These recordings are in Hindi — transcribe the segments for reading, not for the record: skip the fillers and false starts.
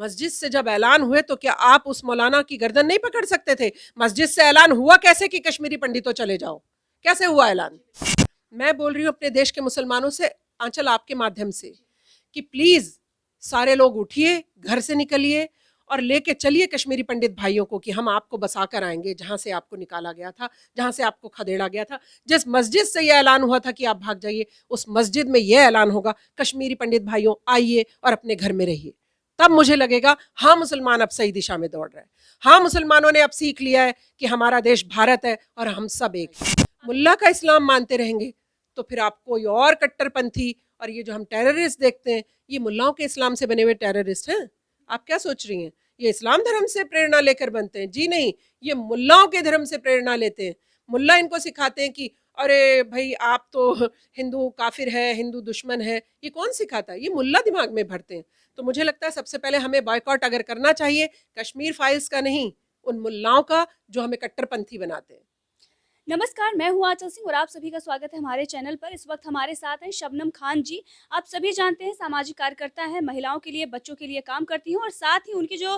मस्जिद से जब ऐलान हुए तो क्या आप उस मौलाना की गर्दन नहीं पकड़ सकते थे? मस्जिद से ऐलान हुआ कैसे कि कश्मीरी पंडितों चले जाओ? कैसे हुआ ऐलान? मैं बोल रही हूँ अपने देश के मुसलमानों से, आंचल आपके माध्यम से, कि प्लीज सारे लोग उठिए, घर से निकलिए और लेके चलिए कश्मीरी पंडित भाइयों को कि हम आपको बसा कर आएंगे जहां से आपको निकाला गया था, जहां से आपको खदेड़ा गया था। जिस मस्जिद से यह ऐलान हुआ था कि आप भाग जाइए, उस मस्जिद में यह ऐलान होगा, कश्मीरी पंडित भाइयों आइए और अपने घर में रहिए। तब मुझे लगेगा हाँ मुसलमान अब सही दिशा में दौड़ रहे हैं, हाँ मुसलमानों ने अब सीख लिया है कि हमारा देश भारत है और हम सब एक हैं। मुल्ला का इस्लाम मानते रहेंगे तो फिर आप कोई और कट्टरपंथी, और ये जो हम टेररिस्ट देखते हैं ये मुल्लाओं के इस्लाम से बने हुए टेररिस्ट हैं। आप क्या सोच रही हैं ये इस्लाम धर्म से प्रेरणा लेकर बनते हैं? जी नहीं, ये मुल्लाओं के धर्म से प्रेरणा लेते हैं। मुल्ला इनको सिखाते हैं कि अरे भाई आप तो हिंदू काफिर है, हिंदू दुश्मन है। ये कौन सिखाता है? ये मुल्ला दिमाग में भरते हैं। तो मुझे लगता है सबसे पहले हमें बॉयकॉट अगर करना चाहिए, कश्मीर फाइल्स का नहीं, उन मुल्लाओं का जो हमें कट्टरपंथी बनाते हैं। नमस्कार, मैं हूँ आंचल सिंह और आप सभी का स्वागत है हमारे चैनल पर। इस वक्त हमारे साथ हैं शबनम खान जी। आप सभी जानते हैं सामाजिक कार्यकर्ता हैं, महिलाओं के लिए, बच्चों के लिए काम करती हैं और साथ ही उनकी जो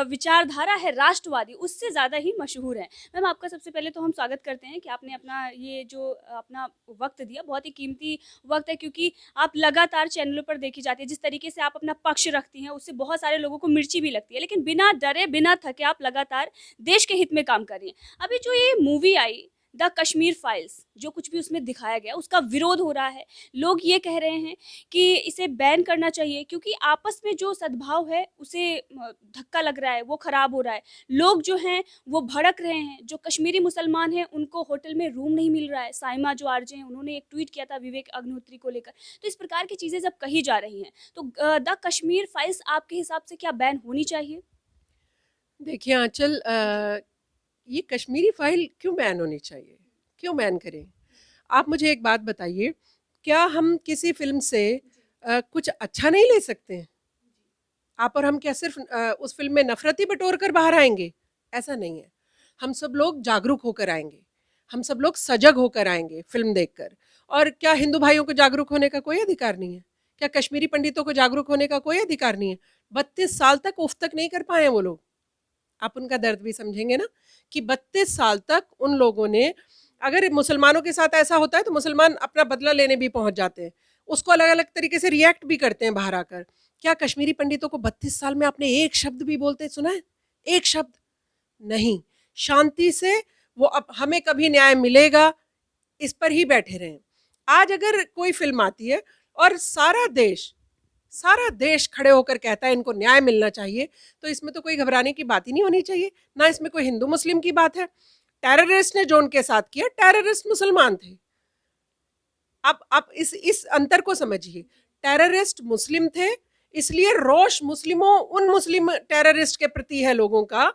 विचारधारा है राष्ट्रवादी, उससे ज़्यादा ही मशहूर है। मैम, आपका सबसे पहले तो हम स्वागत करते हैं कि आपने अपना ये जो अपना वक्त दिया, बहुत ही कीमती वक्त है, क्योंकि आप लगातार चैनलों पर देखी जाती है। जिस तरीके से आप अपना पक्ष रखती हैं उससे बहुत सारे लोगों को मिर्ची भी लगती है, लेकिन बिना डरे बिना थके आप लगातार देश के हित में काम कर रही हैं। अभी जो ये movie I the Kashmir files, जो कुछ भी उसमें दिखाया गया उसका विरोध हो रहा है। लोग ये कह रहे हैं कि इसे बैन करना चाहिए, क्योंकि आपस में जो सद्भाव है उसे धक्का लग रहा है, वो खराब हो रहा है। लोग जो हैं वो भड़क रहे हैं। जो कश्मीरी मुसलमान हैं उनको होटल में रूम नहीं मिल रहा है। साइमा जो आरजे हैं उन्होंने एक ट्वीट किया था विवेक अग्निहोत्री को लेकर। तो इस प्रकार की चीज़ें जब कही जा रही हैं तो द कश्मीर फाइल्स आपके हिसाब से क्या बैन होनी चाहिए? देखिए आंचल, ये कश्मीरी फाइल क्यों बैन होनी चाहिए? क्यों बैन करें? आप मुझे एक बात बताइए, क्या हम किसी फिल्म से कुछ अच्छा नहीं ले सकते हैं? आप और हम क्या सिर्फ उस फिल्म में नफरत ही बटोर कर बाहर आएंगे? ऐसा नहीं है। हम सब लोग जागरूक होकर आएंगे, हम सब लोग सजग होकर आएंगे फिल्म देखकर। और क्या हिंदू भाइयों को जागरूक होने का कोई अधिकार नहीं है? क्या कश्मीरी पंडितों को जागरूक होने का कोई अधिकार नहीं है? 32 साल तक उफ तक नहीं कर पाए वो लोग। आप उनका दर्द भी समझेंगे ना, कि 32 साल तक उन लोगों ने, अगर मुसलमानों के साथ ऐसा होता है तो मुसलमान अपना बदला लेने भी पहुंच जाते हैं, उसको अलग अलग तरीके से रिएक्ट भी करते हैं बाहर आकर। क्या कश्मीरी पंडितों को 32 साल में आपने एक शब्द भी बोलते सुना है? एक शब्द नहीं। शांति से वो, अब हमें कभी न्याय मिलेगा इस पर ही बैठे रहें। आज अगर कोई फिल्म आती है और सारा देश खड़े होकर कहता है इनको न्याय मिलना चाहिए, तो इसमें तो कोई घबराने की बात ही नहीं होनी चाहिए। ना इसमें कोई हिंदू मुस्लिम की बात है। टेररिस्ट ने जो उनके साथ किया, टेररिस्ट मुसलमान थे। आप इस अंतर को समझिए। टेररिस्ट मुस्लिम थे, इसलिए रोष मुस्लिमों, उन मुस्लिम टेररिस्ट के प्रति है लोगों का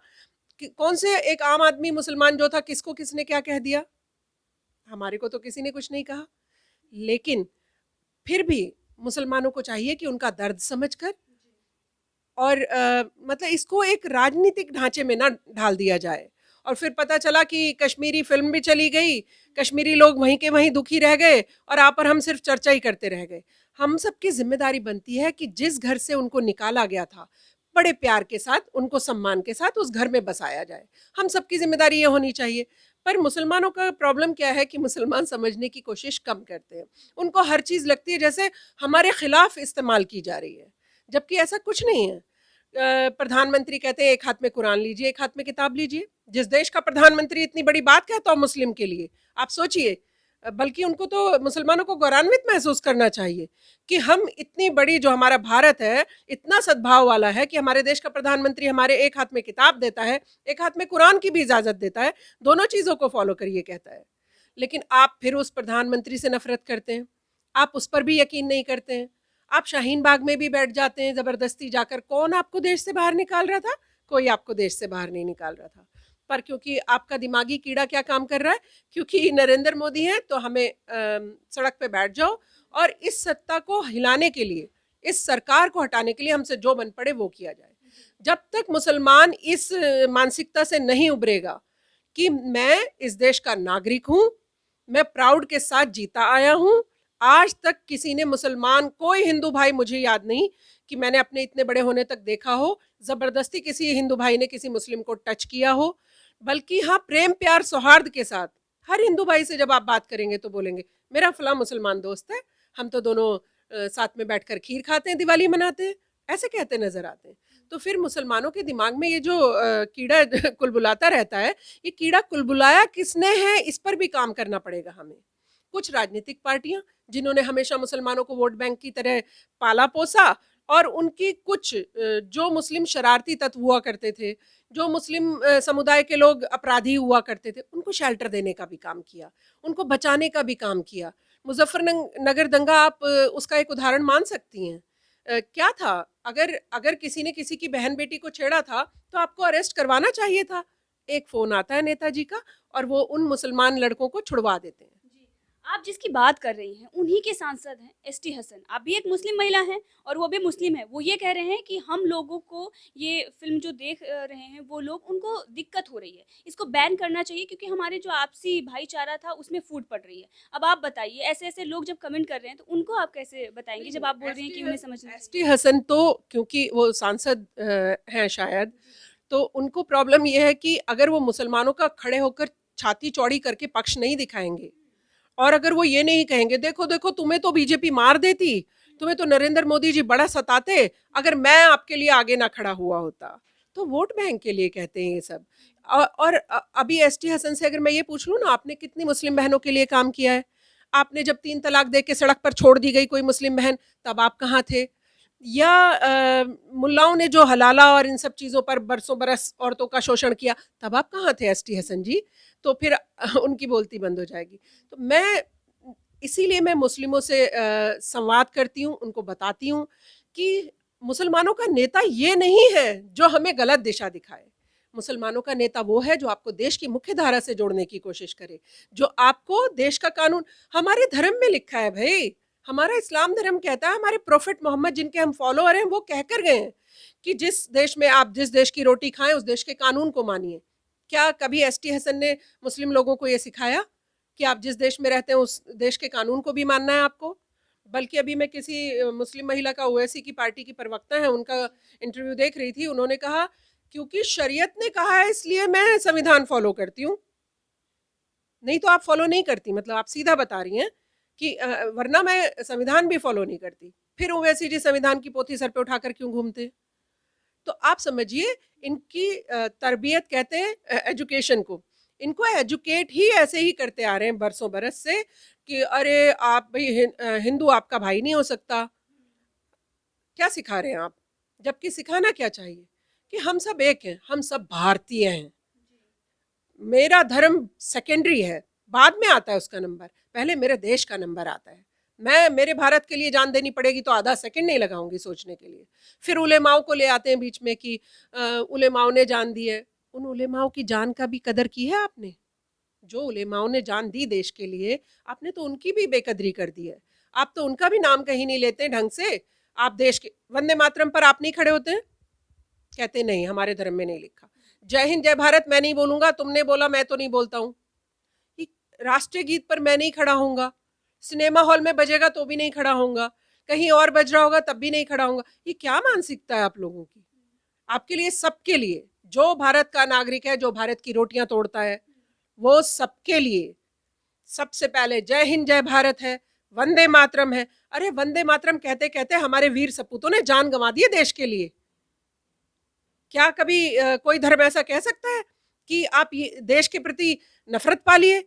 कि कौन से एक आम आदमी मुसलमान जो था, किसको किसने क्या कह दिया? हमारे को तो किसी ने कुछ नहीं कहा। लेकिन फिर भी मुसलमानों को चाहिए कि उनका दर्द समझकर, और मतलब इसको एक राजनीतिक ढांचे में ना ढाल दिया जाए। और फिर पता चला कि कश्मीरी फिल्म भी चली गई, कश्मीरी लोग वहीं के वहीं दुखी रह गए और आप और हम सिर्फ चर्चा ही करते रह गए। हम सबकी जिम्मेदारी बनती है कि जिस घर से उनको निकाला गया था, बड़े प्यार के साथ, उनको सम्मान के साथ उस घर में बसाया जाए। हम सबकी जिम्मेदारी ये होनी चाहिए। पर मुसलमानों का प्रॉब्लम क्या है कि मुसलमान समझने की कोशिश कम करते हैं। उनको हर चीज़ लगती है जैसे हमारे खिलाफ इस्तेमाल की जा रही है, जबकि ऐसा कुछ नहीं है। प्रधानमंत्री कहते हैं एक हाथ में कुरान लीजिए, एक हाथ में किताब लीजिए। जिस देश का प्रधानमंत्री इतनी बड़ी बात कहता हो मुस्लिम के लिए, आप सोचिए। बल्कि उनको तो, मुसलमानों को गौरवान्वित महसूस करना चाहिए कि हम इतनी बड़ी, जो हमारा भारत है इतना सद्भाव वाला है कि हमारे देश का प्रधानमंत्री हमारे एक हाथ में किताब देता है, एक हाथ में कुरान की भी इजाजत देता है, दोनों चीजों को फॉलो करिए कहता है। लेकिन आप फिर उस प्रधानमंत्री से नफरत करते हैं, आप उस पर भी यकीन नहीं करते हैं। आप शाहीन बाग में भी बैठ जाते हैं जबरदस्ती जाकर। कौन आपको देश से बाहर निकाल रहा था? कोई आपको देश से बाहर नहीं निकाल रहा था। पर क्योंकि आपका दिमागी कीड़ा क्या काम कर रहा है, क्योंकि नरेंद्र मोदी हैं तो हमें सड़क पे बैठ जाओ और इस सत्ता को हिलाने के लिए, इस सरकार को हटाने के लिए हमसे जो बन पड़े वो किया जाए। जब तक मुसलमान इस मानसिकता से नहीं उभरेगा कि मैं इस देश का नागरिक हूँ, मैं प्राउड के साथ जीता आया हूँ। आज तक किसी ने, मुसलमान कोई हिंदू भाई मुझे याद नहीं कि मैंने अपने इतने बड़े होने तक देखा हो ज़बरदस्ती किसी हिंदू भाई ने किसी मुस्लिम को टच किया हो, बल्कि हाँ प्रेम प्यार सौहार्द के साथ हर हिंदू भाई से जब आप बात करेंगे तो बोलेंगे मेरा फला मुसलमान दोस्त है, हम तो दोनों साथ में बैठकर खीर खाते हैं, दिवाली मनाते हैं, ऐसे कहते नजर आते हैं। तो फिर मुसलमानों के दिमाग में ये जो कीड़ा कुलबुलाता रहता है, ये कीड़ा कुलबुलाया किसने है, इस पर भी काम करना पड़ेगा हमें। कुछ राजनीतिक पार्टियां जिन्होंने हमेशा मुसलमानों को वोट बैंक की तरह पाला पोसा, और उनकी कुछ जो मुस्लिम शरारती तत्व हुआ करते थे, जो मुस्लिम समुदाय के लोग अपराधी हुआ करते थे, उनको शेल्टर देने का भी काम किया, उनको बचाने का भी काम किया। मुजफ्फरनगर दंगा आप उसका एक उदाहरण मान सकती हैं। क्या था, अगर अगर किसी ने किसी की बहन बेटी को छेड़ा था तो आपको अरेस्ट करवाना चाहिए था। एक फोन आता है नेताजी का और वो उन मुसलमान लड़कों को छुड़वा देते हैं। जी। आप जिसकी बात कर रही हैं उन्हीं के सांसद हैं एसटी हसन। आप भी एक मुस्लिम महिला हैं और वो भी मुस्लिम है। वो ये कह रहे हैं कि हम लोगों को ये फिल्म जो देख रहे हैं वो लोग, उनको दिक्कत हो रही है, इसको बैन करना चाहिए क्योंकि हमारे जो आपसी भाईचारा था उसमें फूट पड़ रही है। अब आप बताइए, ऐसे ऐसे लोग जब कमेंट कर रहे हैं तो उनको आप कैसे बताएंगे जब आप बोल रही हैं कि उन्हें समझना चाहिए? एसटी हसन तो क्योंकि वो सांसद हैं शायद, तो उनको प्रॉब्लम ये है कि अगर वो मुसलमानों का खड़े होकर छाती चौड़ी करके पक्ष नहीं दिखाएंगे, और अगर वो ये नहीं कहेंगे देखो देखो तुम्हें तो बीजेपी मार देती, तुम्हें तो नरेंद्र मोदी जी बड़ा सताते अगर मैं आपके लिए आगे ना खड़ा हुआ होता, तो वोट बैंक के लिए कहते हैं ये सब। और अभी एसटी हसन से अगर मैं ये पूछ लूँ ना, आपने कितनी मुस्लिम बहनों के लिए काम किया है? आपने जब 3 तलाक दे के सड़क पर छोड़ दी गई कोई मुस्लिम बहन, तब आप कहाँ थे? या मुल्लाओं ने जो हलाला और इन सब चीज़ों पर बरसों बरस औरतों का शोषण किया, तब आप कहाँ थे एसटी हसन जी? तो फिर उनकी बोलती बंद हो जाएगी। तो मैं इसीलिए मैं मुस्लिमों से संवाद करती हूँ, उनको बताती हूँ कि मुसलमानों का नेता ये नहीं है जो हमें गलत दिशा दिखाए। मुसलमानों का नेता वो है जो आपको देश की मुख्य धारा से जोड़ने की कोशिश करे, जो आपको देश का कानून, हमारे धर्म में लिखा है भाई, हमारा इस्लाम धर्म कहता है, हमारे प्रोफेट मोहम्मद जिनके हम फॉलोअर हैं वो कह कर गए हैं कि जिस देश में आप जिस देश की रोटी खाएं उस देश के कानून को मानिए। क्या कभी एसटी हसन ने मुस्लिम लोगों को ये सिखाया कि आप जिस देश में रहते हैं उस देश के कानून को भी मानना है आपको? बल्कि अभी मैं किसी मुस्लिम महिला का ओवैसी की पार्टी की प्रवक्ता है उनका इंटरव्यू देख रही थी, उन्होंने कहा क्योंकि शरीयत ने कहा है इसलिए मैं संविधान फॉलो करती हूँ, नहीं तो आप फॉलो नहीं करती, मतलब आप सीधा बता रही हैं कि वरना मैं संविधान भी फॉलो नहीं करती। फिर ओवैसी जी संविधान की पोथी सर पे उठाकर क्यों घूमते? तो आप समझिए, इनकी तरबियत कहते हैं एजुकेशन को, इनको एजुकेट ही ऐसे ही करते आ रहे हैं बरसों बरस से कि अरे आप भाई हिंदू आपका भाई नहीं हो सकता। क्या सिखा रहे हैं आप? जबकि सिखाना क्या चाहिए कि हम सब एक हैं, हम सब भारतीय हैं, मेरा धर्म सेकेंडरी है, बाद में आता है उसका नंबर, पहले मेरे देश का नंबर आता है। मैं मेरे भारत के लिए जान देनी पड़ेगी तो आधा सेकंड नहीं लगाऊंगी सोचने के लिए। फिर उलेमाओं को ले आते हैं बीच में कि उलेमाओं ने जान दी है। उन उलेमाओं की जान का भी कदर की है आपने? जो उलेमाओं ने जान दी देश के लिए, आपने तो उनकी भी बेकदरी कर दी है। आप तो उनका भी नाम कहीं नहीं लेते ढंग से। आप देश के वंदे मातरम पर आप नहीं खड़े होते हैं, कहते नहीं हमारे धर्म में नहीं लिखा। जय हिंद जय भारत मैं नहीं बोलूंगा, तुमने बोला मैं तो नहीं बोलता हूँ। राष्ट्रीय गीत पर मैं नहीं खड़ा होऊंगा, सिनेमा हॉल में बजेगा तो भी नहीं खड़ा होऊंगा, कहीं और बज रहा होगा तब भी नहीं खड़ा होऊंगा। ये क्या मानसिकता है आप लोगों की? आपके लिए, सबके लिए, जो भारत का नागरिक है, जो भारत की रोटियां तोड़ता है, वो सबके लिए सबसे पहले जय हिंद जय भारत है, वंदे मातरम है। अरे वंदे मातरम कहते कहते हमारे वीर सपूतों ने जान गंवा दी है देश के लिए। क्या कभी कोई धर्म ऐसा कह सकता है कि आप ये देश के प्रति नफरत पालिए?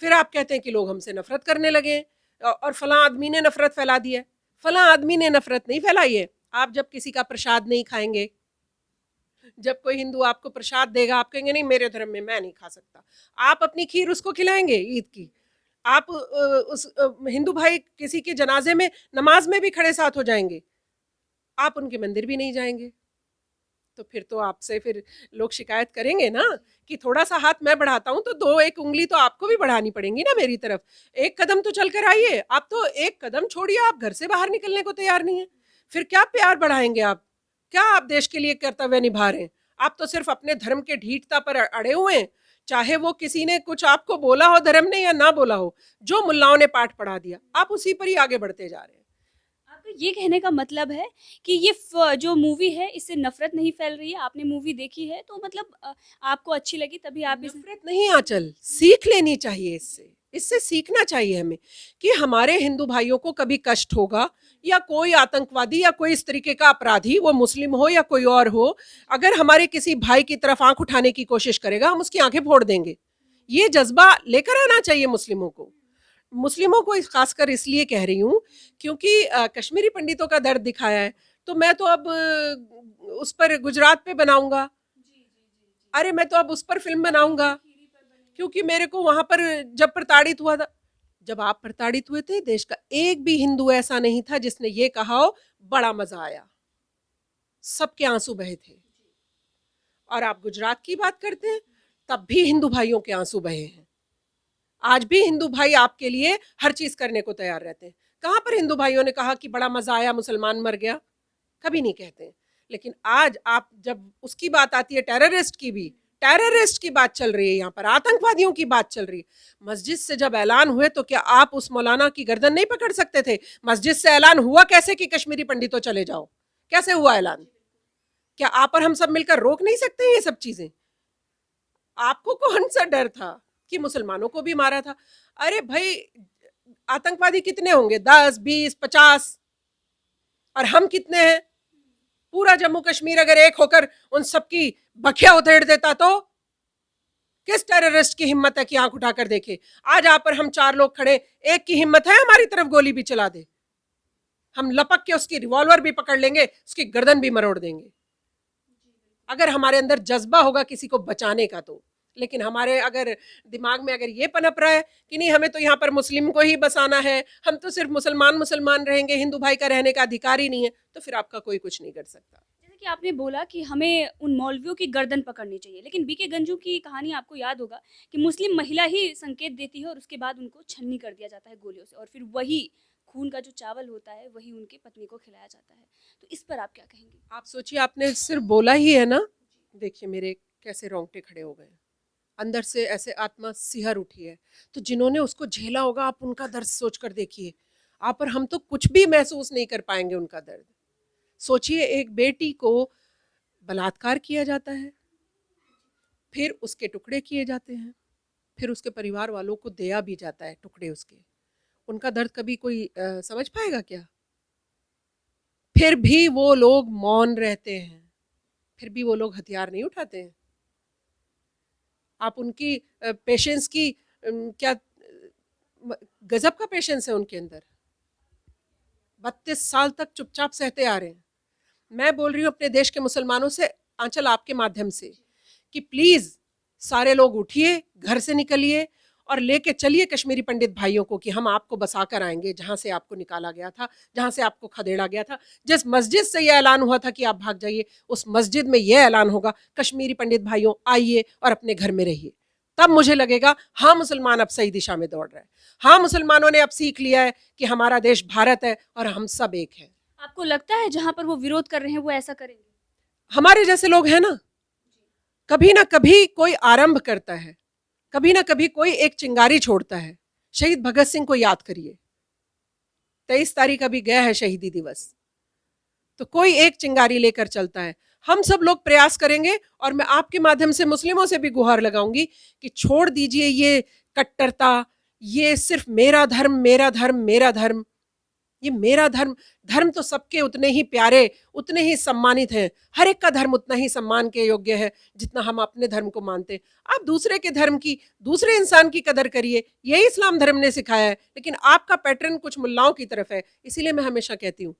फिर आप कहते हैं कि लोग हमसे नफरत करने लगे और फलां आदमी ने नफरत फैला दी है। फलां आदमी ने नफरत नहीं फैलाई है। आप जब किसी का प्रसाद नहीं खाएंगे, जब कोई हिंदू आपको प्रसाद देगा, आप कहेंगे नहीं मेरे धर्म में मैं नहीं खा सकता, आप अपनी खीर उसको खिलाएंगे ईद की। आप उस हिंदू भाई किसी के जनाजे में नमाज में भी खड़े साथ हो जाएंगे, आप उनके मंदिर भी नहीं जाएंगे। तो फिर तो आपसे फिर लोग शिकायत करेंगे ना कि थोड़ा सा हाथ मैं बढ़ाता हूं तो दो एक उंगली तो आपको भी बढ़ानी पड़ेंगी ना मेरी तरफ। एक कदम तो चल कर आइए। आप तो एक कदम छोड़िए, आप घर से बाहर निकलने को तैयार नहीं है, फिर क्या प्यार बढ़ाएंगे आप? क्या आप देश के लिए कर्तव्य निभा रहे हैं? आप तो सिर्फ अपने धर्म के ढीठता पर अड़े हुए हैं, चाहे वो किसी ने कुछ आपको बोला हो धर्म ने या ना बोला हो, जो मुल्लाओं ने पाठ पढ़ा दिया आप उसी पर ही आगे बढ़ते जा रहे हैं। आपका ये कहने का मतलब है कि ये जो मूवी है इससे नफरत नहीं फैल रही है, आपने मूवी देखी है तो मतलब आपको अच्छी लगी तभी आप इस नफरत नहीं आंचल, सीख लेनी चाहिए इससे, इससे सीखना चाहिए हमें कि हमारे हिंदू भाइयों को कभी कष्ट होगा या कोई आतंकवादी या कोई इस तरीके का अपराधी, वो मुस्लिम हो या कोई और हो, अगर हमारे किसी भाई की तरफ आंख उठाने की कोशिश करेगा हम उसकी आंखें फोड़ देंगे। ये जज्बा लेकर आना चाहिए मुस्लिमों को। मुस्लिमों को खासकर इसलिए कह रही हूँ क्योंकि कश्मीरी पंडितों का दर्द दिखाया है, तो मैं तो अब उस पर गुजरात पे बनाऊंगा, अरे मैं तो अब उस पर फिल्म बनाऊंगा, क्योंकि मेरे को वहां पर जब प्रताड़ित हुआ था, जब आप प्रताड़ित हुए थे, देश का एक भी हिंदू ऐसा नहीं था जिसने ये कहा हो बड़ा मजा आया, सबके आंसू बहे थे। और आप गुजरात की बात करते हैं, तब भी हिंदू भाइयों के आंसू बहे हैं। आज भी हिंदू भाई आपके लिए हर चीज करने को तैयार रहते हैं। कहां पर हिंदू भाइयों ने कहा कि बड़ा मजा आया मुसलमान मर गया? कभी नहीं कहते। लेकिन आज आप जब उसकी बात आती है, टेररिस्ट की भी, टेररिस्ट की बात चल रही है, यहाँ पर आतंकवादियों की बात चल रही है। मस्जिद से जब ऐलान हुए तो क्या आप उस मौलाना की गर्दन नहीं पकड़ सकते थे? मस्जिद से ऐलान हुआ कैसे कि कश्मीरी पंडितों चले जाओ? कैसे हुआ ऐलान? क्या आप और हम सब मिलकर रोक नहीं सकते हैं ये सब चीजें? आपको कौन सा डर था कि मुसलमानों को भी मारा था? अरे भाई, आतंकवादी कितने होंगे? 10, 20, 50, और हम कितने हैं? पूरा जम्मू कश्मीर अगर एक होकर उन सबकी बखिया उधेड़ देता तो किस टेररिस्ट की हिम्मत है कि आंख उठाकर देखे? आज आप और हम 4 लोग खड़े, एक की हिम्मत है हमारी तरफ गोली भी चला दे, हम लपक के उसकी रिवॉल्वर भी पकड़ लेंगे, उसकी गर्दन भी मरोड़ देंगे, अगर हमारे अंदर जज्बा होगा किसी को बचाने का तो। लेकिन हमारे अगर दिमाग में अगर ये पनप रहा है कि नहीं हमें तो यहाँ पर मुस्लिम को ही बसाना है, हम तो सिर्फ मुसलमान मुसलमान रहेंगे, हिंदू भाई का रहने का अधिकार ही नहीं है, तो फिर आपका कोई कुछ नहीं कर सकता। जैसे कि आपने बोला कि हमें उन मौलवियों की गर्दन पकड़नी चाहिए, लेकिन बीके गंजू की कहानी आपको याद होगा कि मुस्लिम महिला ही संकेत देती है और उसके बाद उनको छन्नी कर दिया जाता है गोलियों से, और फिर वही खून का जो चावल होता है वही उनकी पत्नी को खिलाया जाता है। तो इस पर आप क्या कहेंगे? आप सोचिए, आपने सिर्फ बोला ही है ना, देखिए मेरे कैसे रोंगटे खड़े हो गए, अंदर से ऐसे आत्मा सिहर उठी है। तो जिन्होंने उसको झेला होगा, आप उनका दर्द सोच कर देखिए। आप और हम तो कुछ भी महसूस नहीं कर पाएंगे उनका दर्द। सोचिए, एक बेटी को बलात्कार किया जाता है, फिर उसके टुकड़े किए जाते हैं, फिर उसके परिवार वालों को दिया भी जाता है टुकड़े उसके। उनका दर्द कभी कोई समझ पाएगा क्या? फिर भी वो लोग मौन रहते हैं, फिर भी वो लोग हथियार नहीं उठाते हैं। आप उनकी पेशेंस की क्या गजब का पेशेंस है उनके अंदर। 32 साल तक चुपचाप सहते आ रहे हैं। मैं बोल रही हूँ अपने देश के मुसलमानों से, आंचल आपके माध्यम से, कि प्लीज सारे लोग उठिए, घर से निकलिए और लेके चलिए कश्मीरी पंडित भाइयों को कि हम आपको बसा कर आएंगे जहां से आपको निकाला गया था, जहां से आपको खदेड़ा गया था। जिस मस्जिद से यह ऐलान हुआ था कि आप भाग जाइए, उस मस्जिद में यह ऐलान होगा, कश्मीरी पंडित भाइयों आइए और अपने घर में रहिए। तब मुझे लगेगा हाँ, मुसलमान अब सही दिशा में दौड़ रहे हैं, हाँ मुसलमानों ने अब सीख लिया है कि हमारा देश भारत है और हम सब एक हैं। आपको लगता है जहां पर वो विरोध कर रहे हैं वो ऐसा करेंगे? हमारे जैसे लोग हैं ना, कभी ना कभी कोई आरंभ करता है, कभी ना कभी कोई एक चिंगारी छोड़ता है। शहीद भगत सिंह को याद करिए, 23 तारीख अभी गया है शहीदी दिवस, तो कोई एक चिंगारी लेकर चलता है। हम सब लोग प्रयास करेंगे और मैं आपके माध्यम से मुस्लिमों से भी गुहार लगाऊंगी कि छोड़ दीजिए ये कट्टरता, ये सिर्फ मेरा धर्म मेरा धर्म मेरा धर्म। ये मेरा धर्म, धर्म तो सबके उतने ही प्यारे, उतने ही सम्मानित हैं। हर एक का धर्म उतना ही सम्मान के योग्य है जितना हम अपने धर्म को मानते हैं। आप दूसरे के धर्म की, दूसरे इंसान की कदर करिए, यही इस्लाम धर्म ने सिखाया है। लेकिन आपका पैटर्न कुछ मुल्लाओं की तरफ है। इसीलिए मैं हमेशा कहती हूँ,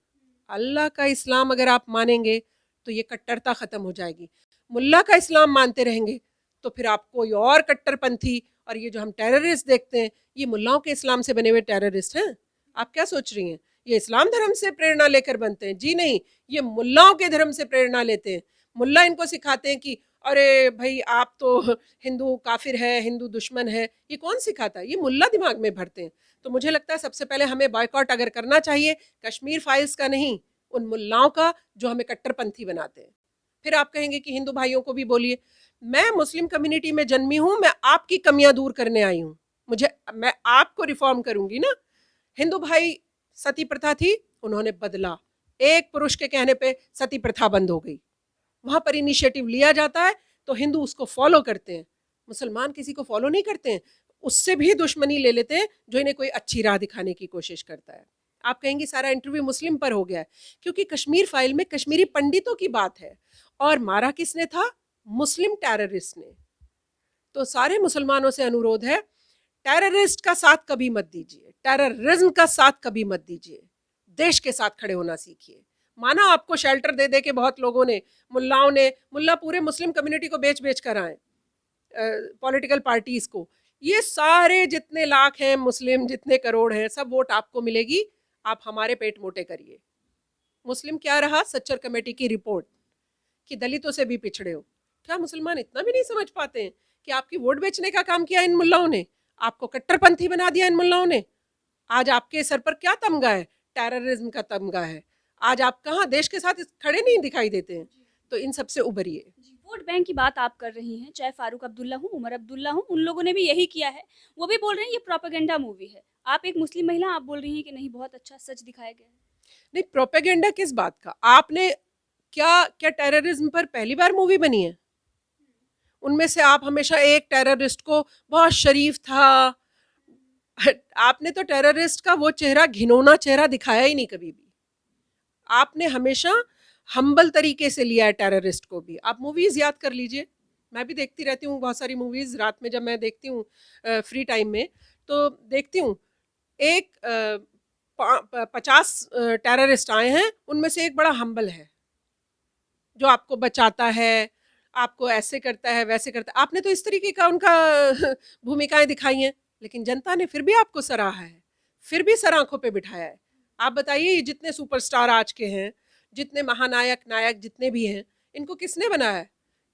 अल्लाह का इस्लाम अगर आप मानेंगे तो ये कट्टरता खत्म हो जाएगी। मुल्ला का इस्लाम मानते रहेंगे तो फिर आप कोई और कट्टरपंथी, और ये जो हम टेररिस्ट देखते हैं, ये मुल्लाओं के इस्लाम से बने हुए टेररिस्ट हैं। आप क्या सोच रही हैं ये इस्लाम धर्म से प्रेरणा लेकर बनते हैं? जी नहीं, ये मुल्लाओं के धर्म से प्रेरणा लेते हैं। मुल्ला इनको सिखाते हैं कि अरे भाई आप तो हिंदू काफिर है, हिंदू दुश्मन है। ये कौन सिखाता है? ये मुल्ला दिमाग में भरते हैं। तो मुझे लगता है सबसे पहले हमें बॉयकॉट अगर करना चाहिए, कश्मीर फाइल्स का नहीं, उन मुल्लाओं का जो हमें कट्टरपंथी बनाते हैं। फिर आप कहेंगे कि हिंदू भाइयों को भी बोलिए। मैं मुस्लिम कम्युनिटी में जन्मी हूँ, मैं आपकी कमियां दूर करने आई हूँ। मैं आपको रिफॉर्म करूंगी ना। हिंदू भाई, सती प्रथा थी, उन्होंने बदला। एक पुरुष के कहने पे सती प्रथा बंद हो गई। वहां पर इनिशिएटिव लिया जाता है तो हिंदू उसको फॉलो करते हैं, मुसलमान किसी को फॉलो नहीं करते हैं, उससे भी दुश्मनी ले लेते हैं जो इन्हें कोई अच्छी राह दिखाने की कोशिश करता है। आप कहेंगे सारा इंटरव्यू मुस्लिम पर हो गया है, क्योंकि कश्मीर फाइल में कश्मीरी पंडितों की बात है और मारा किसने था? मुस्लिम टेररिस्ट ने। तो सारे मुसलमानों से अनुरोध है, टेररिस्ट का साथ कभी मत दीजिए, टेररिज्म का साथ कभी मत दीजिए, देश के साथ खड़े होना सीखिए। माना आपको शेल्टर दे दे के बहुत लोगों ने, मुल्लाओं ने, मुल्ला पूरे मुस्लिम कम्युनिटी को बेच बेच कर आए, पॉलिटिकल पार्टीज को, ये सारे जितने लाख हैं मुस्लिम, जितने करोड़ हैं, सब वोट आपको मिलेगी, आप हमारे पेट मोटे करिए। मुस्लिम क्या रहा? सच्चर कमेटी की रिपोर्ट कि दलितों से भी पिछड़े हो। क्या मुसलमान इतना भी नहीं समझ पाते हैं कि आपकी वोट बेचने का काम किया इन मुल्लाओं ने, आपको कट्टरपंथी बना दिया इन मुल्लाओं ने? आज आपके सर पर क्या तमगा है? टेररिज्म का तमगा है। आज आप कहाँ देश के साथ खड़े नहीं दिखाई देते हैं। तो इन सबसे उबरिए। वोट बैंक की बात आप कर रही हैं, चाहे फारूक अब्दुल्ला हूँ, उमर अब्दुल्ला हूँ, उन लोगों ने भी यही किया है। वो भी बोल रहे हैं ये प्रोपेगेंडा मूवी है। आप एक मुस्लिम महिला, आप बोल रही हैं कि नहीं, बहुत अच्छा सच दिखाया गया है। नहीं, प्रोपेगेंडा किस बात का? आपने क्या क्या टेररिज्म पर पहली बार मूवी बनी है? उनमें से आप हमेशा एक टेररिस्ट को, बहुत शरीफ था, आपने तो टेररिस्ट का वो चेहरा, घिनौना चेहरा दिखाया ही नहीं कभी भी। आपने हमेशा हम्बल तरीके से लिया है टेररिस्ट को भी। आप मूवीज याद कर लीजिए, मैं भी देखती रहती हूँ बहुत सारी मूवीज, रात में जब मैं देखती हूँ फ्री टाइम में तो देखती हूँ। एक 50 टेररिस्ट आए हैं, उनमें से एक बड़ा हम्बल है जो आपको बचाता है, आपको ऐसे करता है, वैसे करता है। आपने तो इस तरीके का उनका भूमिकाएं दिखाई हैं, लेकिन जनता ने फिर भी आपको सराहा है, फिर भी सर आंखों पे बिठाया है। आप बताइए, ये जितने सुपरस्टार आज के हैं, जितने महानायक नायक जितने भी हैं, इनको किसने बनाया है?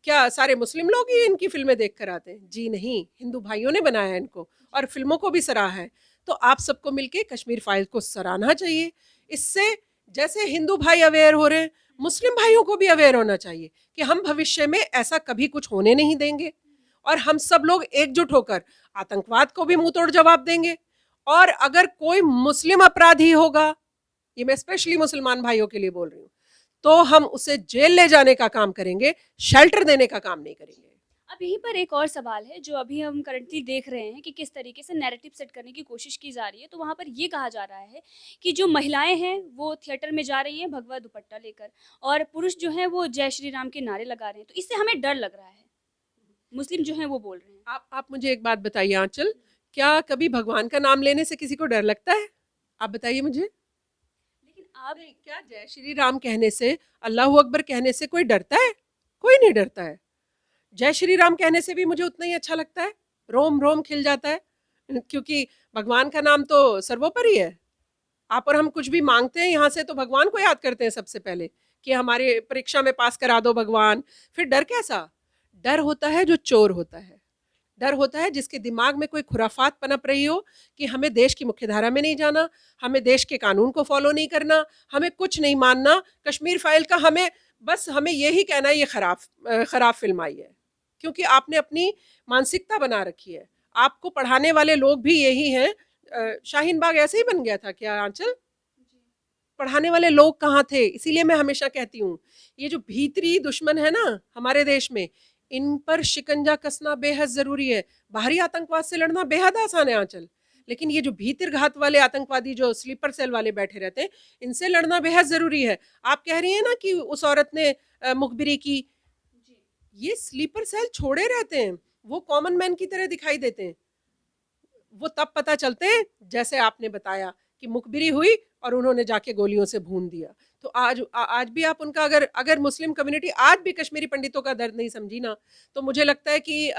क्या सारे मुस्लिम लोग ही इनकी फिल्में देख कर आते हैं? जी नहीं, हिंदू भाइयों ने बनाया है इनको और फिल्मों को भी सराहा है। तो आप सबको मिलके कश्मीर फाइल को सराहना चाहिए। इससे जैसे हिंदू भाई अवेयर हो रहे हैं, मुस्लिम भाइयों को भी अवेयर होना चाहिए कि हम भविष्य में ऐसा कभी कुछ होने नहीं देंगे और हम सब लोग एकजुट होकर आतंकवाद को भी मुंह तोड़ जवाब देंगे। और अगर कोई मुस्लिम अपराधी होगा, ये मैं स्पेशली मुसलमान भाइयों के लिए बोल रही हूँ, तो हम उसे जेल ले जाने का काम करेंगे, शेल्टर देने का काम नहीं करेंगे। अब यहीं पर एक और सवाल है जो अभी हम करंटली देख रहे हैं कि किस तरीके से नैरेटिव सेट करने की कोशिश की जा रही है। तो वहाँ पर ये कहा जा रहा है कि जो महिलाएं हैं वो थिएटर में जा रही हैं भगवा दुपट्टा लेकर, और पुरुष जो हैं वो जय श्री राम के नारे लगा रहे हैं। तो इससे हमें डर लग रहा है, मुस्लिम जो हैं वो बोल रहे हैं। आप मुझे एक बात बताइए आंचल, क्या कभी भगवान का नाम लेने से किसी को डर लगता है? आप बताइए मुझे। लेकिन आप नहीं, क्या जय श्री राम कहने से, अल्लाह अकबर कहने से कोई डरता है? कोई नहीं डरता है। जय श्री राम कहने से भी मुझे उतना ही अच्छा लगता है, रोम रोम खिल जाता है, क्योंकि भगवान का नाम तो सर्वोपरि है। आप और हम कुछ भी मांगते हैं यहाँ से तो भगवान को याद करते हैं सबसे पहले कि हमारे परीक्षा में पास करा दो भगवान। फिर डर कैसा? डर होता है जो चोर होता है, डर होता है जिसके दिमाग में कोई खुराफात पनप रही हो कि हमें देश की मुख्यधारा में नहीं जाना, हमें देश के कानून को फॉलो नहीं करना, हमें कुछ नहीं मानना, कश्मीर फाइल का हमें यही कहना है ये खराब फिल्म आई है, क्योंकि आपने अपनी मानसिकता बना रखी है। आपको पढ़ाने वाले लोग भी यही हैं। शाहीन बाग ऐसे ही बन गया था क्या आंचल? पढ़ाने वाले लोग कहाँ थे? इसीलिए मैं हमेशा कहती हूँ, ये जो भीतरी दुश्मन है ना हमारे देश में, इन पर शिकंजा कसना बेहद जरूरी है। बाहरी आतंकवाद से लड़ना बेहद आसान है आंचल, लेकिन ये जो भीतर घात वाले आतंकवादी जो स्लीपर सेल वाले बैठे रहते हैं, इनसे लड़ना बेहद जरूरी है। आप कह रही हैं ना कि उस औरत ने मुखबिरी की, ये स्लीपर सेल छोड़े रहते हैं, वो कॉमन मैन की तरह दिखाई देते हैं। वो तब पता चलते हैं जैसे आपने बताया कि मुखबिरी हुई और उन्होंने जाके गोलियों से भून दिया। तो आज भी आप उनका, अगर मुस्लिम कम्युनिटी आज भी कश्मीरी पंडितों का दर्द नहीं समझी ना, तो मुझे लगता है कि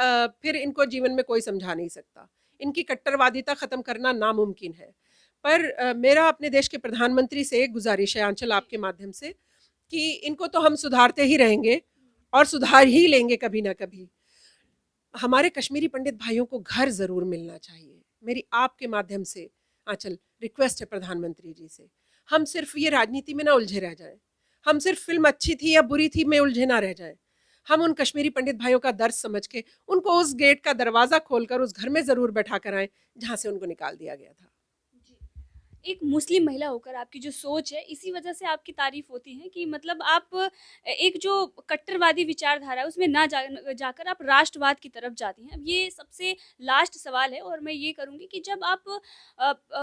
फिर इनको जीवन में कोई समझा नहीं सकता। इनकी कट्टरवादिता ख़त्म करना नामुमकिन है। पर मेरा अपने देश के प्रधानमंत्री से एक गुजारिश है आंचल, आपके माध्यम से, कि इनको तो हम सुधारते ही रहेंगे और सुधार ही लेंगे कभी ना कभी। हमारे कश्मीरी पंडित भाइयों को घर ज़रूर मिलना चाहिए। मेरी आपके माध्यम से आंचल रिक्वेस्ट है प्रधानमंत्री जी से, हम सिर्फ ये राजनीति में ना उलझे रह जाएं, हम सिर्फ फिल्म अच्छी थी या बुरी थी में उलझे ना रह जाएं। हम उन कश्मीरी पंडित भाइयों का दर्द समझ के उनको उस गेट का दरवाज़ा खोलकर उस घर में ज़रूर बैठा कर आएँ जहाँ से उनको निकाल दिया गया था। एक मुस्लिम महिला होकर आपकी जो सोच है, इसी वजह से आपकी तारीफ़ होती है कि मतलब आप एक जो कट्टरवादी विचारधारा है, उसमें ना जाकर आप राष्ट्रवाद की तरफ जाती हैं। अब ये सबसे लास्ट सवाल है और मैं ये करूँगी कि जब आप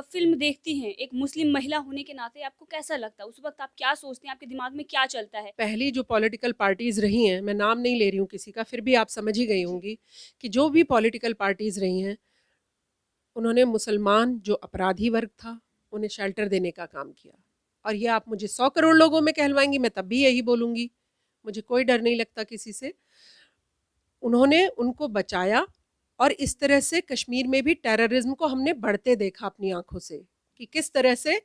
फ़िल्म देखती हैं, एक मुस्लिम महिला होने के नाते आपको कैसा लगता है? उस वक़्त आप क्या सोचती हैं? आपके दिमाग में क्या चलता है? पहली जो पॉलिटिकल पार्टीज़ रही हैं, मैं नाम नहीं ले रही हूँ किसी का, फिर भी आप समझ ही गई जी। होंगी कि जो भी पॉलिटिकल पार्टीज़ रही हैं, उन्होंने मुसलमान जो अपराधी वर्ग था, उन्हें शेल्टर देने का काम किया। और ये आप मुझे 100 करोड़ लोगों में कहलवाएँगी, मैं तब भी यही बोलूँगी। मुझे कोई डर नहीं लगता किसी से। उन्होंने उनको बचाया और इस तरह से कश्मीर में भी टेररिज़्म को हमने बढ़ते देखा अपनी आँखों से कि किस तरह से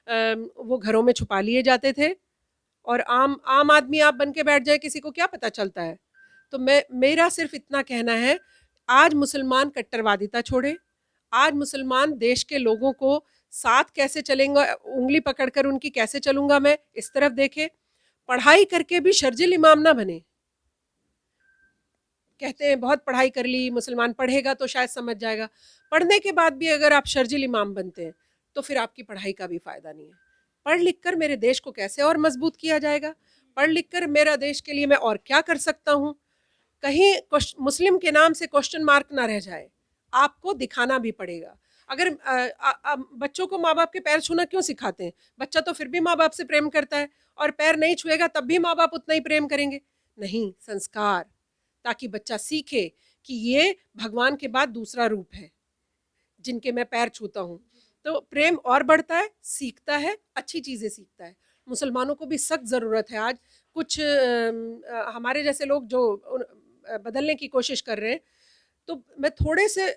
वो घरों में छुपा लिए जाते थे और आम आम आदमी आप बन के बैठ जाए, किसी को क्या पता चलता है। तो मेरा सिर्फ इतना कहना है, आज मुसलमान कट्टरवादिता छोड़े, आज मुसलमान देश के लोगों को साथ कैसे चलेंगे, उंगली पकड़कर उनकी कैसे चलूंगा मैं, इस तरफ देखे। पढ़ाई करके भी शर्जिल इमाम ना बने। कहते हैं बहुत पढ़ाई कर ली, मुसलमान पढ़ेगा तो शायद समझ जाएगा। पढ़ने के बाद भी अगर आप शर्जिल इमाम बनते हैं तो फिर आपकी पढ़ाई का भी फ़ायदा नहीं है। पढ़ लिख कर मेरे देश को कैसे और मजबूत किया जाएगा, पढ़ लिख कर मेरा देश के लिए मैं और क्या कर सकता हूँ, कहीं मुस्लिम के नाम से क्वेश्चन मार्क ना रह जाए, आपको दिखाना भी पड़ेगा। अगर बच्चों को माँ बाप के पैर छूना क्यों सिखाते हैं? बच्चा तो फिर भी माँ बाप से प्रेम करता है और पैर नहीं छुएगा तब भी माँ बाप उतना ही प्रेम करेंगे। नहीं, संस्कार, ताकि बच्चा सीखे कि ये भगवान के बाद दूसरा रूप है जिनके मैं पैर छूता हूँ। तो प्रेम और बढ़ता है, सीखता है, अच्छी चीज़ें सीखता है। मुसलमानों को भी सख्त ज़रूरत है आज। कुछ हमारे जैसे लोग जो बदलने की कोशिश कर रहे हैं, तो मैं थोड़े से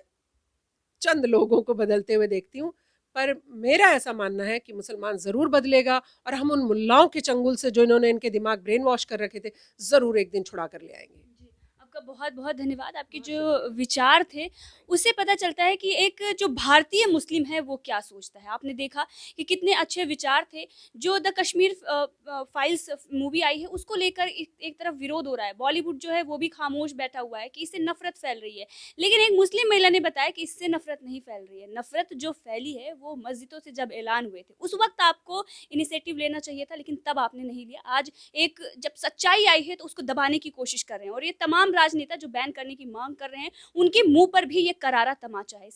चंद लोगों को बदलते हुए देखती हूँ। पर मेरा ऐसा मानना है कि मुसलमान ज़रूर बदलेगा और हम उन मुल्लाओं के चंगुल से, जो इन्होंने इनके दिमाग ब्रेन वॉश कर रखे थे, ज़रूर एक दिन छुड़ा कर ले आएंगे। जी, आपका बहुत-बहुत धन्यवाद। आपके जो विचार थे, उससे पता चलता है कि एक जो भारतीय मुस्लिम है, वो क्या सोचता है। आपने देखा कि कितने अच्छे विचार थे। जो द कश्मीर फाइल्स मूवी आई है, उसको लेकर एक एक तरफ विरोध हो रहा है। बॉलीवुड जो है, वो भी खामोश बैठा हुआ है कि इससे नफ़रत फैल रही है। लेकिन एक मुस्लिम महिला ने बताया कि इससे नफ़रत नहीं फैल रही है। नफ़रत जो फैली है, वो मस्जिदों से जब ऐलान हुए थे, उस वक़्त आपको इनिशिएटिव लेना चाहिए था, लेकिन तब आपने नहीं लिया। आज एक जब सच्चाई आई है तो उसको दबाने की कोशिश कर रहे हैं और ये तमाम राजनेता जो बैन करने की मांग कर रहे हैं, उनके मुंह पर भी ये करारा तमाचा है।